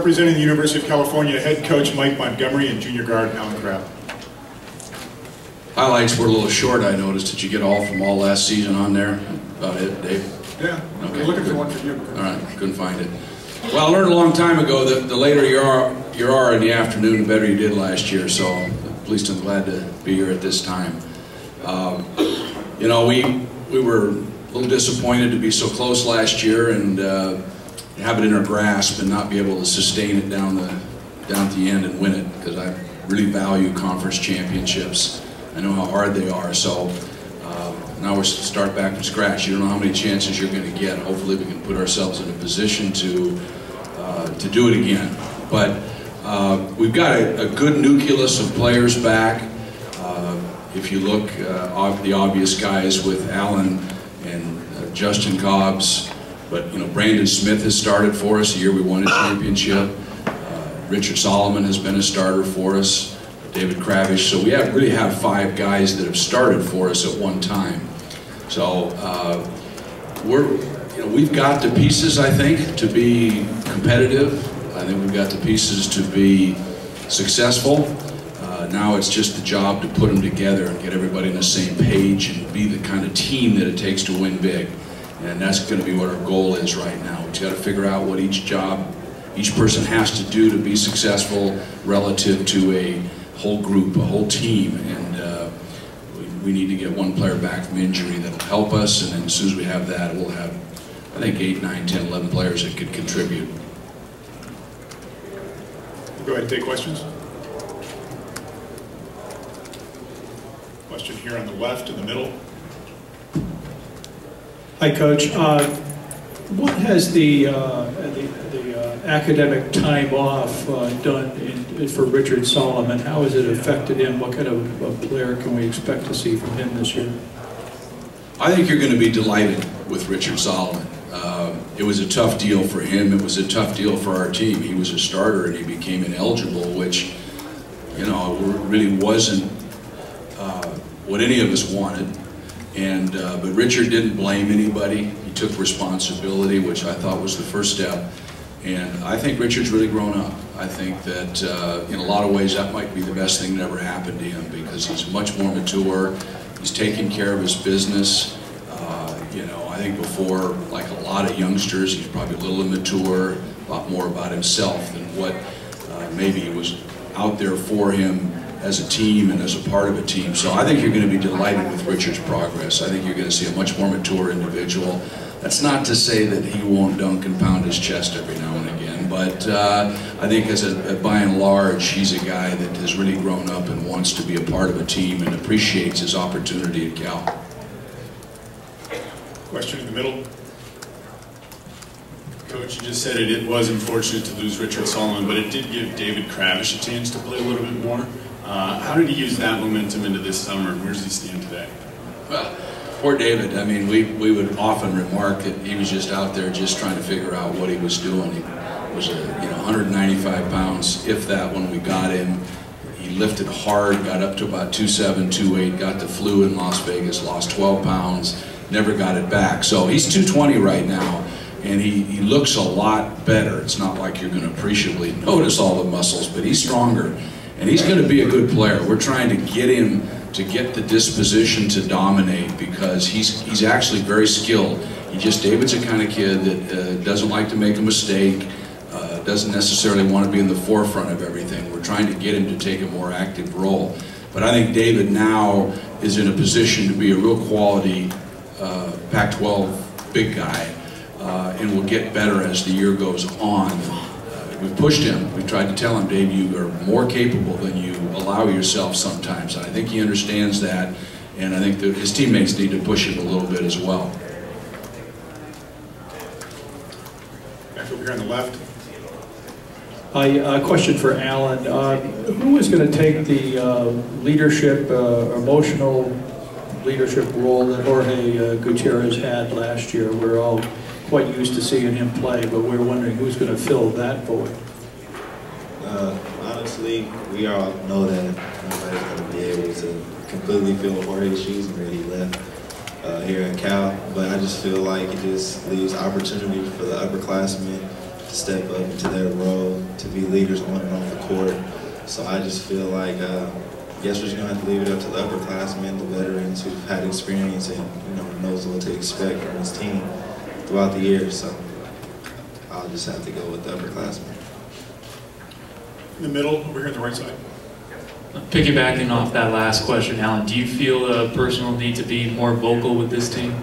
representing the University of California, head coach Mike Montgomery and junior guard Alan Crabb. Highlights were a little short, I noticed. Did you get all from all last season on there? About it, Dave? Yeah, okay, we're looking good. for one for you. All right, couldn't find it. Well, I learned a long time ago that the later you are in the afternoon, the better you did last year, so at least I'm glad to be here at this time. You know, we were a little disappointed to be so close last year and have it in our grasp and not be able to sustain it down at the end and win it, because I really value conference championships. I know how hard they are, so now we're start back from scratch. You don't know how many chances you're going to get. Hopefully we can put ourselves in a position to do it again. But we've got a good nucleus of players back. If you look, the obvious guys with Alan and Justin Cobbs, but you know, Brandon Smith has started for us the year we won a championship. Richard Solomon has been a starter for us. David Kravish. So we really have 5 guys that have started for us at one time. So we've got the pieces, I think, to be competitive. I think we've got the pieces to be successful. Now it's just the job to put them together and get everybody on the same page and be the kind of team that it takes to win big. And that's going to be what our goal is right now. We've got to figure out what each person has to do to be successful relative to a whole group, a whole team, and we need to get one player back from injury that'll help us, and then as soon as we have that, we'll have, I think, 8, 9, 10, 11 players that could contribute. Go ahead and take questions. Question here on the left, in the middle. Hi, Coach. What has the academic time off done for Richard Solomon? How has it affected him? What kind of a player can we expect to see from him this year? I think you're going to be delighted with Richard Solomon. It was a tough deal for him. It was a tough deal for our team. He was a starter and he became ineligible, which, you know, really wasn't what any of us wanted. And but Richard didn't blame anybody. He took responsibility, which I thought was the first step. And I think Richard's really grown up. I think that in a lot of ways that might be the best thing that ever happened to him, because he's much more mature. He's taking care of his business. You know, I think before, like a lot of youngsters, he's probably a little immature, a lot more about himself than what maybe was out there for him as a team and as a part of a team. So I think you're going to be delighted with Richard's progress. I think you're going to see a much more mature individual. That's not to say that he won't dunk and pound his chest every now and again, but I think by and large, he's a guy that has really grown up and wants to be a part of a team and appreciates his opportunity at Cal. Question in the middle. Coach, you just said it was unfortunate to lose Richard Solomon, but it did give David Kravish a chance to play a little bit more. How did he use that momentum into this summer, and where does he stand today? Well, poor David. I mean, we would often remark that he was just out there just trying to figure out what he was doing. He was 195 pounds, if that, when we got him. He lifted hard, got up to about 2.7, 2.8, got the flu in Las Vegas, lost 12 pounds, never got it back. So he's 220 right now, and he looks a lot better. It's not like you're going to appreciably notice all the muscles, but he's stronger, and he's going to be a good player. We're trying to get him to get the disposition to dominate, because he's actually very skilled. David's a kind of kid that doesn't like to make a mistake, doesn't necessarily want to be in the forefront of everything. We're trying to get him to take a more active role. But I think David now is in a position to be a real quality Pac-12 big guy, and will get better as the year goes on. We've pushed him. We've tried to tell him, Dave, you are more capable than you allow yourself sometimes. And I think he understands that, and I think that his teammates need to push him a little bit as well. Back over here on the left. A question for Alan. Who is going to take the leadership, emotional leadership role that Jorge Gutierrez had last year? We're all quite used to seeing him play, but we're wondering who's going to fill that void. Honestly, we all know that nobody's going to be able to completely fill Jorge's shoes where he left here at Cal, but I just feel like it just leaves opportunity for the upperclassmen step up into their role, to be leaders on and off the court. So I just feel like, I guess we're just gonna have to leave it up to the upperclassmen, the veterans who've had experience and knows what to expect from his team throughout the year. So I'll just have to go with the upperclassmen. In the middle, over here on the right side. Piggybacking off that last question, Alan, do you feel a personal need to be more vocal with this team?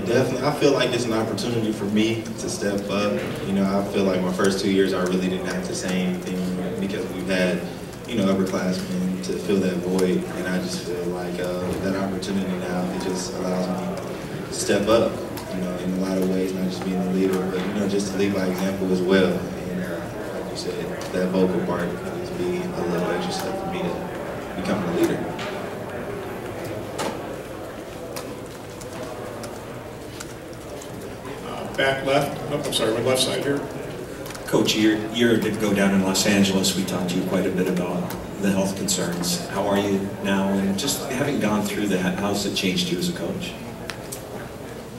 Definitely. I feel like it's an opportunity for me to step up. I feel like my first 2 years I really didn't have to say anything because we've had, upperclassmen to fill that void, and I just feel like that opportunity now, it just allows me to step up, in a lot of ways, not just being the leader, but, just to lead by example as well. And like you said, that vocal part can just be a little extra step for me to become a leader. Back left. Oh, I'm sorry, my left side here. Coach, a year to go down in Los Angeles, we talked to you quite a bit about the health concerns. How are you now? And just having gone through that, how's it changed you as a coach?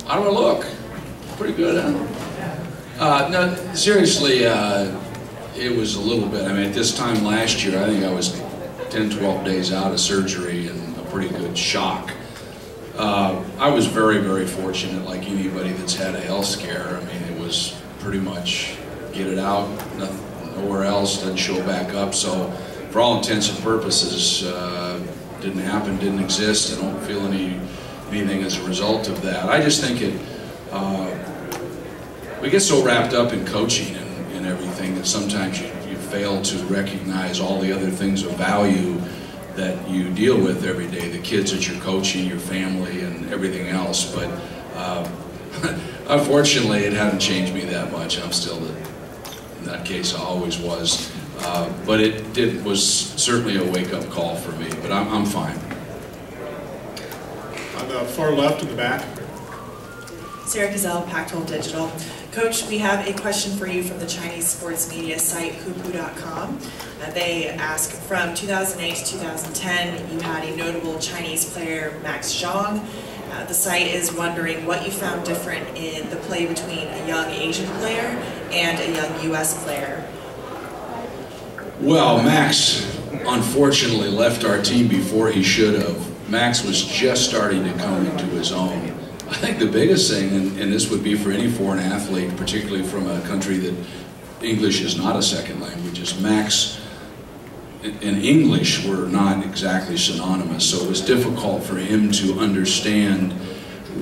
How do I look? Pretty good, huh? No, seriously, it was a little bit. I mean, at this time last year, I think I was 10, 12 days out of surgery and a pretty good shock. I was very, very fortunate, like anybody that's had a health scare. I mean, it was pretty much get it out, nowhere else, doesn't show back up. So for all intents and purposes, didn't happen, didn't exist. I don't feel anything as a result of that. I just think we get so wrapped up in coaching and everything that sometimes you fail to recognize all the other things of value that you deal with every day, the kids that you're coaching, your family, and everything else. But unfortunately, it hasn't changed me that much. I'm still in that case, I always was. But it was certainly a wake-up call for me, but I'm fine. On the far left in the back. Sarah Gazelle, Pac-12 Digital. Coach, we have a question for you from the Chinese sports media site, Hupu.com. They ask, from 2008 to 2010, you had a notable Chinese player, Max Zhang. The site is wondering what you found different in the play between a young Asian player and a young U.S. player. Well, Max unfortunately left our team before he should have. Max was just starting to come into his own. I think the biggest thing, and this would be for any foreign athlete, particularly from a country that English is not a second language, is Max and English were not exactly synonymous, so it was difficult for him to understand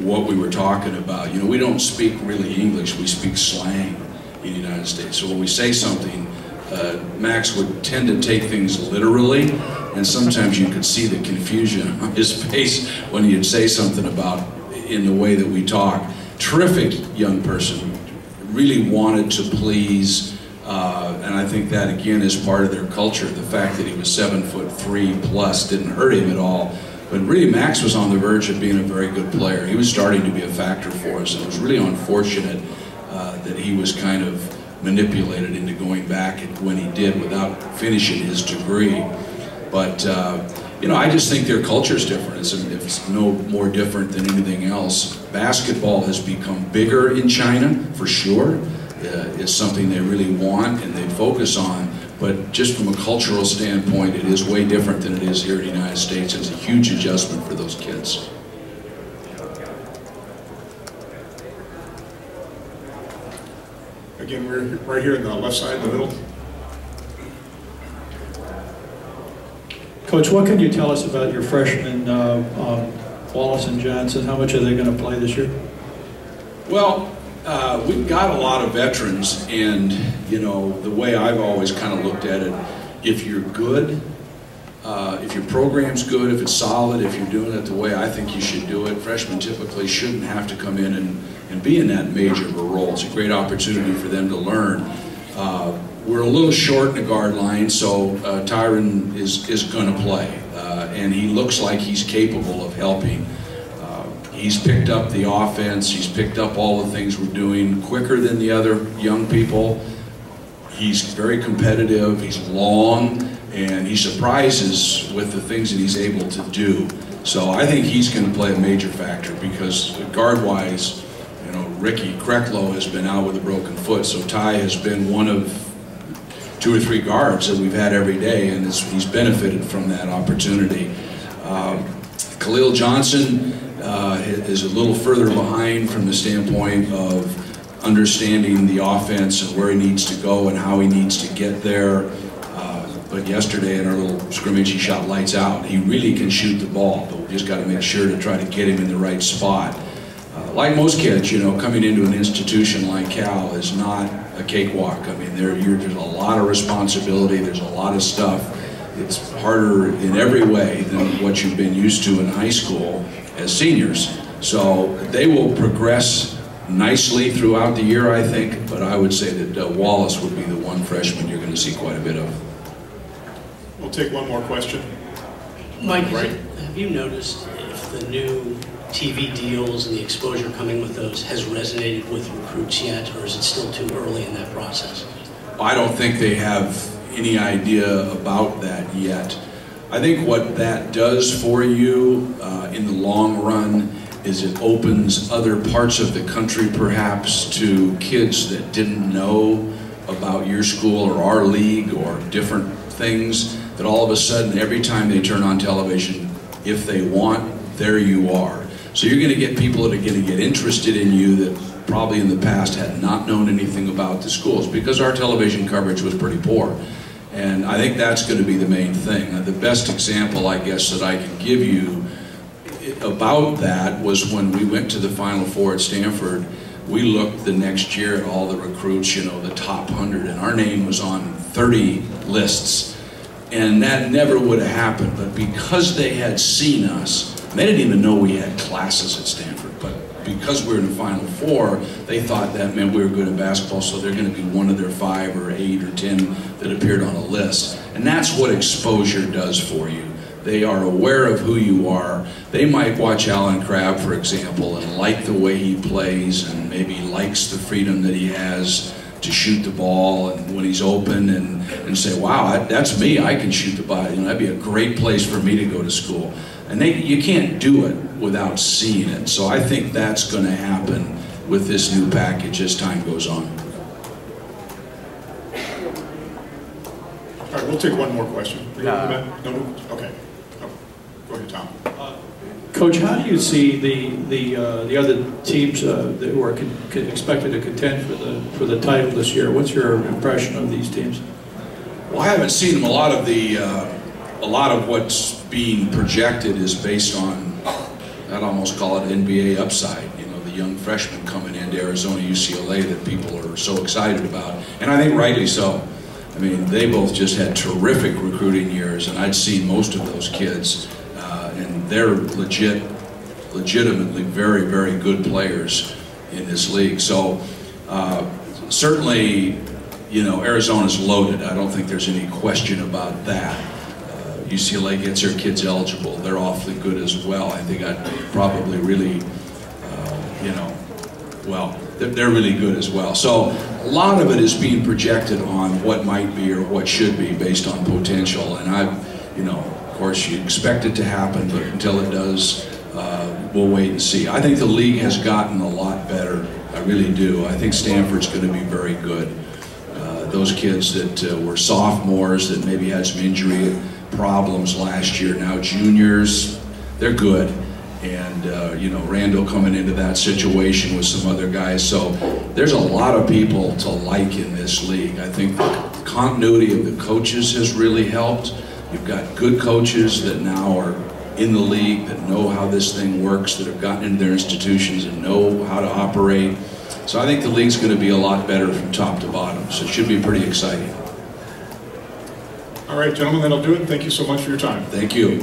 what we were talking about. We don't speak really English, we speak slang in the United States. So when we say something, Max would tend to take things literally, and sometimes you could see the confusion on his face when he'd say something about in the way that we talk. Terrific young person, really wanted to please, and I think that again is part of their culture. The fact that he was 7'3" plus didn't hurt him at all. But really, Max was on the verge of being a very good player. He was starting to be a factor for us, and it was really unfortunate that he was kind of manipulated into going back when he did without finishing his degree. But I just think their culture is different. It's no more different than anything else. Basketball has become bigger in China, for sure. It's something they really want and they focus on. But just from a cultural standpoint, it is way different than it is here in the United States. It's a huge adjustment for those kids. Again, we're right here on the left side, in the middle. Coach, what can you tell us about your freshmen, Wallace and Johnson? How much are they going to play this year? Well, we've got a lot of veterans, and the way I've always kind of looked at it, if you're good, if your program's good, if it's solid, if you're doing it the way I think you should do it, freshmen typically shouldn't have to come in and be in that major of a role. It's a great opportunity for them to learn. We're a little short in the guard line, so Tyron is going to play, and he looks like he's capable of helping. He's picked up the offense, he's picked up all the things we're doing quicker than the other young people. He's very competitive, he's long, and he surprises with the things that he's able to do. So I think he's going to play a major factor because guard-wise, Ricky Kreklow has been out with a broken foot, so Ty has been one of 2 or 3 guards that we've had every day, and he's benefited from that opportunity. Khalil Johnson is a little further behind from the standpoint of understanding the offense and where he needs to go and how he needs to get there. But yesterday in our little scrimmage, he shot lights out. He really can shoot the ball, but we just got to make sure to try to get him in the right spot. Like most kids, you know, coming into an institution like Cal is not a cakewalk. I mean, there's a lot of responsibility. There's a lot of stuff. It's harder in every way than what you've been used to in high school as seniors. So they will progress nicely throughout the year, I think, but I would say that Wallace would be the one freshman you're going to see quite a bit of. We'll take one more question. Mike, Right. have you noticed if the new TV deals and the exposure coming with those has resonated with recruits yet, or is it still too early in that process? I don't think they have any idea about that yet. I think what that does for you in the long run is it opens other parts of the country perhaps to kids that didn't know about your school or our league or different things, that all of a sudden every time they turn on television, if they want, there you are. So you're going to get people that are going to get interested in you that probably in the past had not known anything about the schools because our television coverage was pretty poor. And I think that's going to be the main thing. The best example, I guess, that I can give you about that was when we went to the Final Four at Stanford. We looked the next year at all the recruits, you know, the top 100, and our name was on 30 lists. And that never would have happened, but because they had seen us, they didn't even know we had classes at Stanford, but because we were in the Final Four, they thought that meant we were good at basketball, so they're going to be one of their 5 or 8 or 10 that appeared on a list. And that's what exposure does for you. They are aware of who you are. They might watch Alan Crabb, for example, and like the way he plays and maybe likes the freedom that he has to shoot the ball and when he's open and say, wow, that's me, I can shoot the ball. You know, that'd be a great place for me to go to school. And you can't do it without seeing it. So I think that's going to happen with this new package as time goes on. All right, we'll take one more question. No? Okay. Oh, go ahead, Tom. Coach, how do you see the other teams that who are expected to contend for the title this year? What's your impression of these teams? Well, I haven't seen them. A lot of what's being projected is based on, I'd almost call it NBA upside. You know, the young freshmen coming into Arizona, UCLA that people are so excited about, and I think rightly so. I mean, they both just had terrific recruiting years, and I'd seen most of those kids, and they're legitimately very, very good players in this league. So certainly, you know, Arizona's loaded. I don't think there's any question about that. UCLA gets their kids eligible. They're awfully good as well. I think I'd probably really, you know, well, they're really good as well. So a lot of it is being projected on what might be or what should be based on potential. And you know, of course you expect it to happen, but until it does, we'll wait and see. I think the league has gotten a lot better. I really do. I think Stanford's going to be very good. Those kids that were sophomores that maybe had some injury problems last year, now juniors, they're good. And you know, Randall coming into that situation with some other guys. So there's a lot of people to like in this league. I think the continuity of the coaches has really helped. You've got good coaches that now are in the league, that know how this thing works, that have gotten into their institutions and know how to operate. So I think the league's going to be a lot better from top to bottom. So it should be pretty exciting. All right, gentlemen, that'll do it. Thank you so much for your time. Thank you.